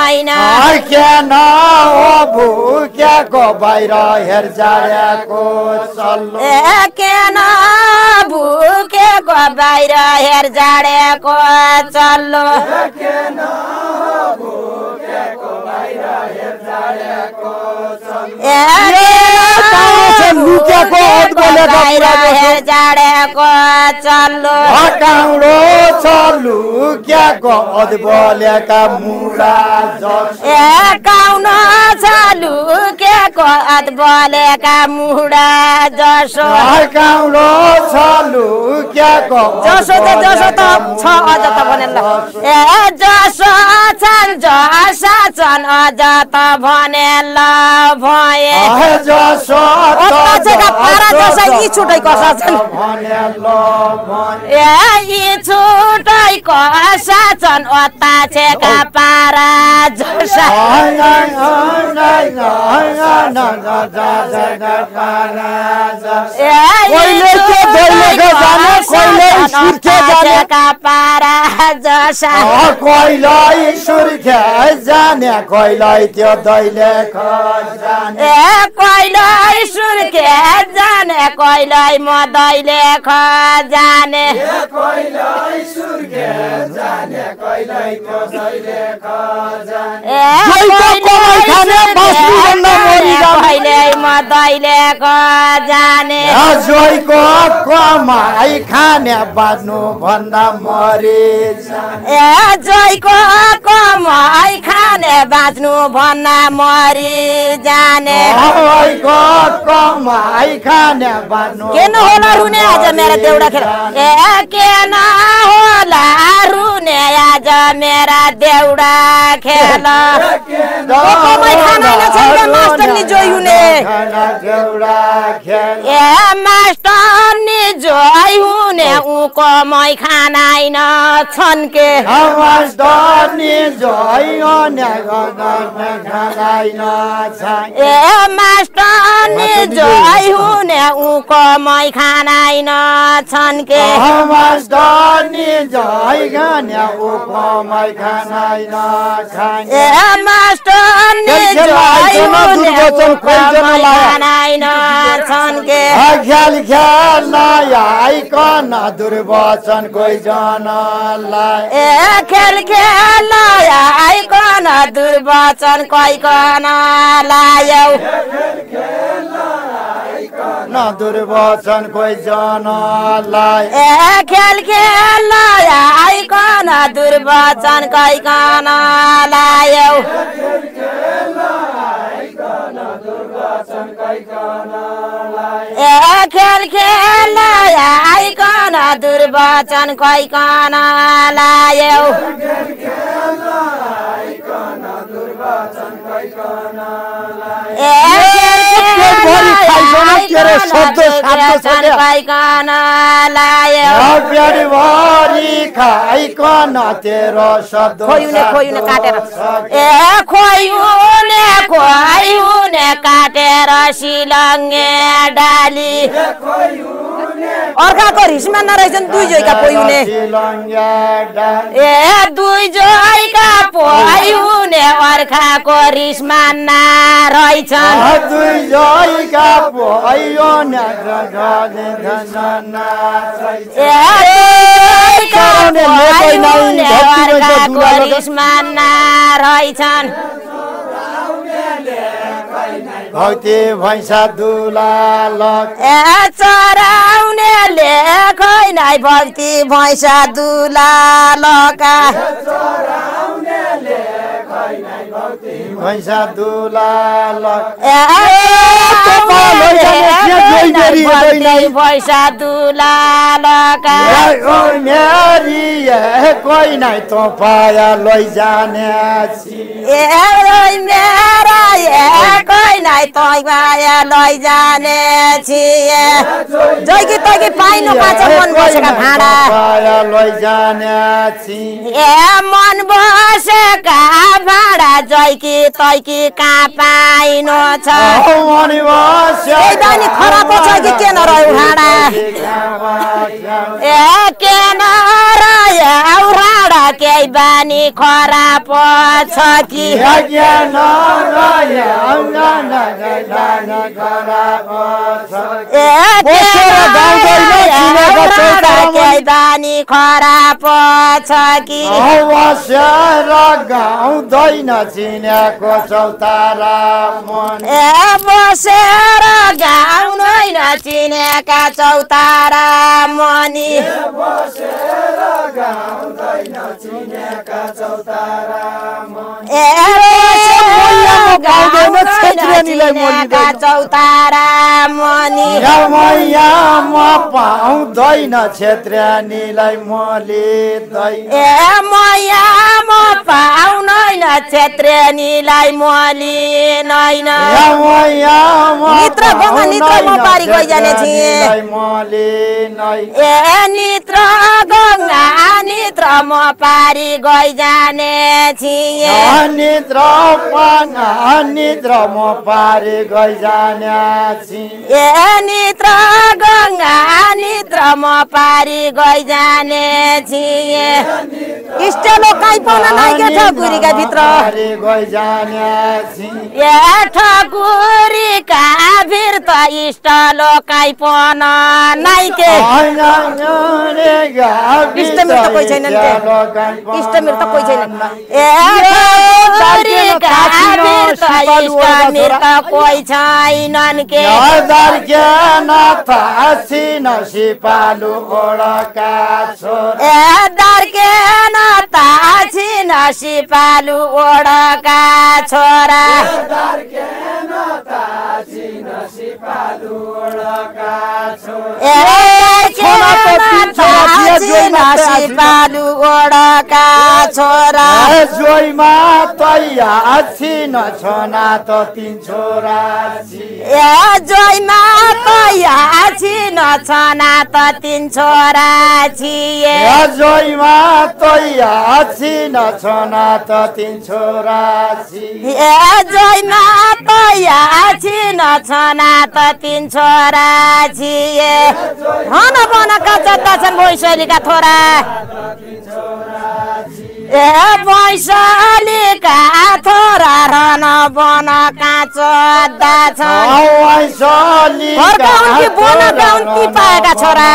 छैन केन हो भुकेको बाहिर हेरजाडेको चल्लो केन भुकेको बाहिर हेरजाडेको चल्लो लुकेको बाहिर हेरजाडेको चल्लो काउडो छ लुकेको अदबलेका मुडा काउन छ लुकेको अदबलेका मुडा जसो काउडो छ लुकेको जसो त छ अझ त भनेर जसो छन् जसा छन् अझ त भनेर भए जसो पारा जसा यी छुटै कसा छन् यी छुटै कसा छन् ओता छेका पारा जसा पारा जसा कोइलाई सुर्खे जाने कोइलाई त्यो दैले खजाने कोइलाई सुर्खे जाने कोइलाई म दैले खजाने कोइलाई सुर्खे जाने कोइलाई त्यो दैले खजाने कोइलाई म दैले खजाने जोइको कमाई खाने बाँच्नु भन्दा मरि जोइको कमाई खाने बाँच्नु भन्दा मरि जाने कमाई खाने बाँच्नु के न होला रुने आज मेरा देउडा खेल के न होला रुने आज मेरा देउडा खेल कमाई खाना छैन मास्टरले जोइ हुने मास्टर नि जोइ हुने उ कमाई खानाइन छन् के मास्टर नि जोइ हुने खानाइन मास्टर नि जोइ हुने उ कमाई खानाइन छन् के मास्टर नि जोइ हुने उ कमाई खानाइन मास्टर नि जोइ हुने उ कमाई खानाइन छन् के ख्याल ख्याल आइकन दुर्वचन कोही जनलाई खेल खेल आइकन दुर्वचन कहिकन लायौ न दुर्वचन कोही जनलाई खेल खेल आइकन दुर्वचन कहिकन लायौ खेल खेल आइकन दुर्वचन कहिकन लायौ कहिकन लायौ खाइकन तेरो शब्द खोयुने काटेर खोयुने काटेर सिलङ्गे डाली अर्काको रिसमा नरहेछन् दुई जोइका पोयुने दुई जोइका पोयुने अर्काको रिसमा नरहेछन् दुई जोइका पोयुने अर्काको रिसमा नरहेछन् भक्ति भैँसा दुलालक चराउनेले खैनाइ भक्ति भैँसा दुलालका भैँसा दुलालक भैँसा दुलालका कोही नै तो पाया लैजाने कोही नै तो पाया लैजाने छिए जैकी तैकी पाइनु पाछ मन बसेका भाँडा पाया लैजाने छि मन बसेका भाँडा जैकी तैकी कहाँ पाइनु छ मन बसेका खराब छ कि के नरह्यो भाँडा के नरह्यो भाँडा के केही बानी खराब छ कि केही बानी खराब छ कि गाउँदैन चिनेको चौतारा मन बसेर गाउँदैन चिनेका चौतारा मनी चौतारा मनी म पाउँदैन क्षेत्रीलाई मलिँदै म पाउँदैन क्षेत्रीलाई मलिँदैन नित्र म पारी गइजाने थिएँ नित्र गङ्गा नित्र म पारी गइजाने थिएँ निद्र म पारी गइजाने नित्र गङ्गा नित्र म पारी गइजाने थिएँ इष्टलो काहीँ पाउन नाइके ठकुरीका भित्र ठकुरीका भित्र इष्टलो काहीँ पाउन नाइके इष्टमिर त कोही छैनन् इष्टमिर त कोही छैनन् ठकुरीका भित्र इष्टमिर त कोही छैनन् के सिपालु ओडका छोरा सिपालु ओडका छोरा सिपालु ओडका छोरा जोइमा तैया छिन छोना त तीन छोरा जोइमा तैया छिन छोना त तीन छोरा छिए जोइमा तैया छिन छोना त तीन छोरा जोइमा तैया छिन छोना त तीन छोरा छिए हन बनका जता छन् भैँसलीका छोरा भैँसलीका छोरा रन बनका चोद्दा छन् ती पाएका छोरा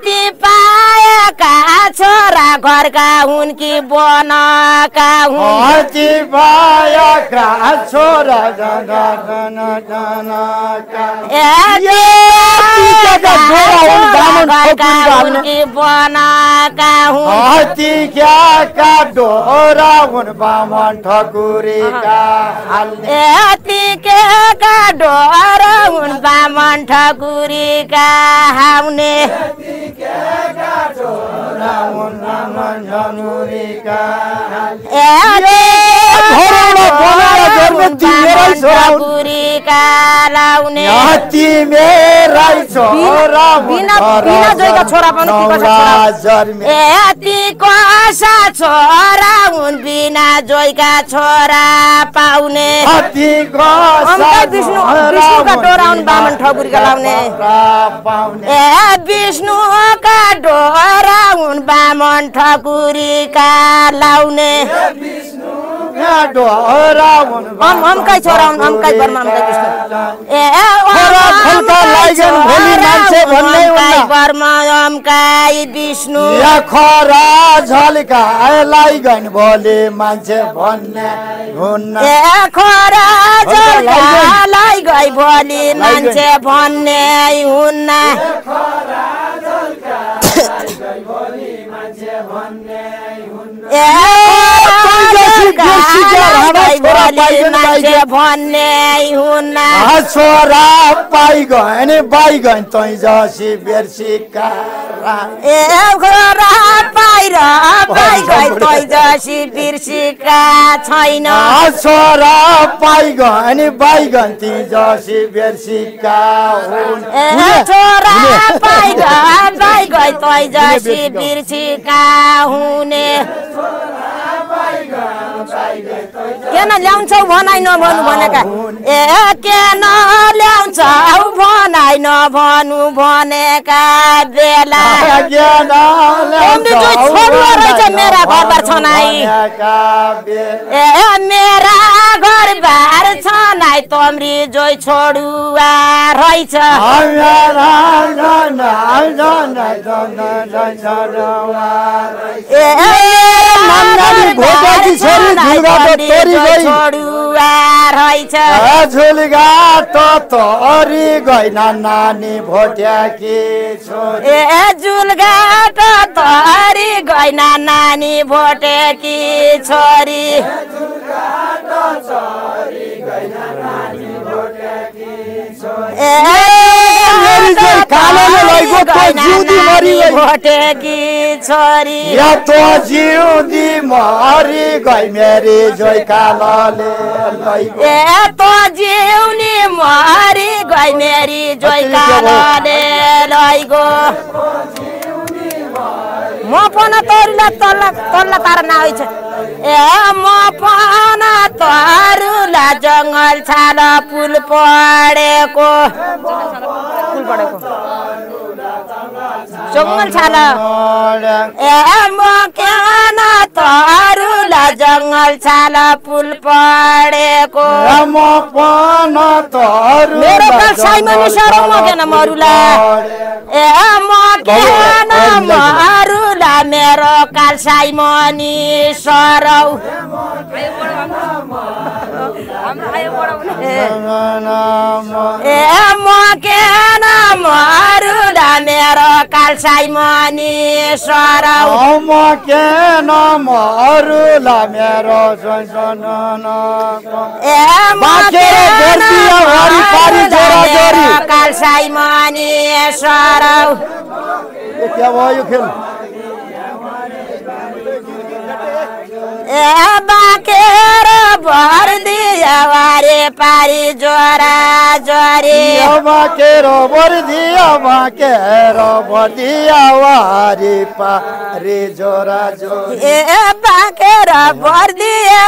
ती पाएका छोरा घरका हुन् कि बनका हुन् छोरा घरका हुन् कि बनका हुन् का डोरा हुन् बामन ठकुरीका का डोरा हुन् बामन ठकुरीका हाउने ठकुरीका लाउने बिना जोइका छोरा पनि कसा छोरा हुन् बिना जोइका छोरा पाउने विष्णुका डोरा हुन् बामन ठकुरीका लाउने विष्णुका डोरा हुन् बामन ठकुरीका लाउने हमकै छोरा हुन् हमकै बर्मा हमकै विष्णु बर्मा हमकै विष्णु खरा झल्का लाइगन भोलि मान्छे भन्ने हुन्न खरा झल्का लाइगई भोलि मान्छे भन्ने हुन्न भन्ने हुन्न छोरा पाइगन बाइगन तै जसी बेर्सिका छोरा पाइर पाइगन तै जसी बिर्सिका छैन छोरा पाइगन बाइगन ती जसी बेर्सिका हुन् छोरा पाइर पाइगन तै जसी बिर्सिका हुने केन ल्याउँछौ भनाइ नभनु भनेका केन ल्याउँछौ भनाइ नभनु भनेका बेला ओमरी जोइ छोडुवा रहेछ मेरा घरबार छनाई ए मेरा घरबार छनाई तोमरी जोइ छोडुवा रहेछ ए नानी भोटेकी छोरी झुलगा त तोरी गई छोडुवा रहेछ झुलगा त तोरी गई नानी भोटेकी छोरी ए झुलगा त तोरी गई नानी भोटेकी छोरी भोटेकी छोरी या तो जिउँदी मरी गई मेरी जोइ कालोले ए तो जिउनी मरी गई मेरी जोइ कालोले लैगो म पनि तरुला तल्ला तार नाइ छ ए म पनि तरुला जङ्गल छाल पुल पढेको जङ्गल छाल ए म केन तरुला जङ्गल छाल पुल पढेको म पनि तरुला मेरो कालसाइमा सरौ म केन मरुला ए म केन मरुला मेरो कालसाइमा नि सरौ ए म केन मरुला मेरो कालसाइमा नि सरौ म केन मरुला मेरो ए म केन मरुला कालसाइमा नि सरौ क्या भयो यो खेल ए बाकेर भर्दिया वारे पारी जोरा जोरी बाकेर भर्दिया वारे पारी जोरा जोरी ए बाकेर भर्दिया